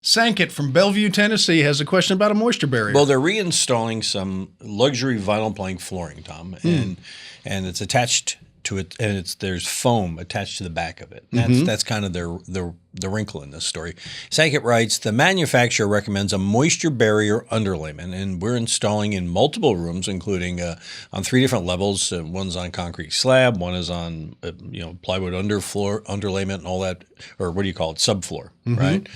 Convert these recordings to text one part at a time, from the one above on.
Sankit from Bellevue, Tennessee has a question about a moisture barrier. Well, they're reinstalling some luxury vinyl plank flooring, Tom, and it's attached to it, and there's foam attached to the back of it. That's kind of the wrinkle in this story. Sankit writes, the manufacturer recommends a moisture barrier underlayment, and we're installing in multiple rooms, including on 3 different levels. One's on concrete slab, one is on plywood underlayment and all that, or what do you call it, subfloor, right?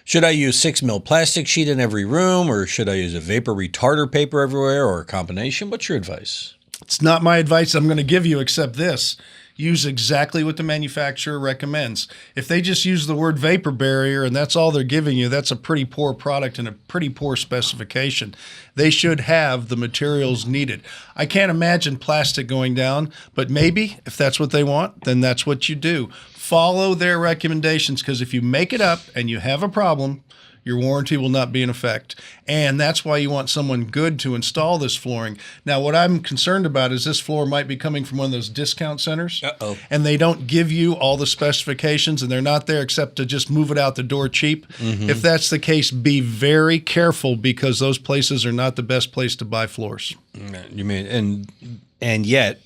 Should I use 6 mil plastic sheet in every room, or should I use a vapor retarder paper everywhere, or a combination? What's your advice? It's not my advice I'm going to give you, except this. Use exactly what the manufacturer recommends. If they just use the word vapor barrier and that's all they're giving you, that's a pretty poor product and a pretty poor specification. They should have the materials needed. I can't imagine plastic going down, but maybe if that's what they want, then that's what you do. Follow their recommendations, because if you make it up and you have a problem, your warranty will not be in effect. And that's why you want someone good to install this flooring. Now, what I'm concerned about is this floor might be coming from one of those discount centers. And they don't give you all the specifications, and they're not there except to just move it out the door cheap. If that's the case, be very careful, because those places are not the best place to buy floors. You mean, and yet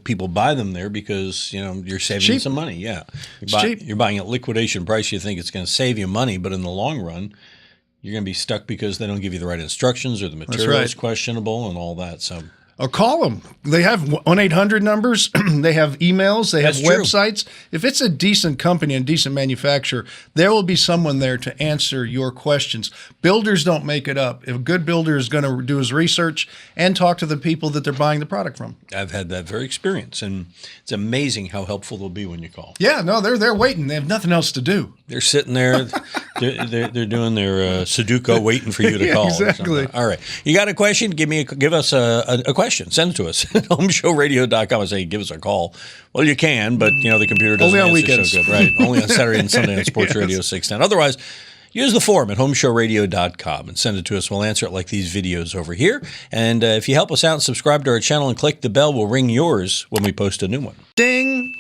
people buy them there because you're saving some money. Yeah, you're buying at liquidation price. You think it's going to save you money, but in the long run, you're going to be stuck because they don't give you the right instructions, or the material is questionable and all that. So. Or call them. They have 1-800 numbers. They have emails. They have websites. If it's a decent company and decent manufacturer, there will be someone there to answer your questions. Builders don't make it up. If a good builder is going to do his research and talk to the people that they're buying the product from. I've had that very experience, and it's amazing how helpful they'll be when you call. Yeah, no, they're waiting. They have nothing else to do. They're sitting there. they're doing their Sudoku, waiting for you to call. Exactly. All right, you got a question? Give us a question. Send it to us at HomeShowRadio.com and say, give us a call. Well, you can, but the computer doesn't only on answer weekends. so good, right? Only on Saturday and Sunday on Sports Radio 610. Otherwise, use the form at HomeShowRadio.com and send it to us. We'll answer it like these videos over here. And if you help us out and subscribe to our channel and click the bell, we'll ring yours when we post a new one. Ding!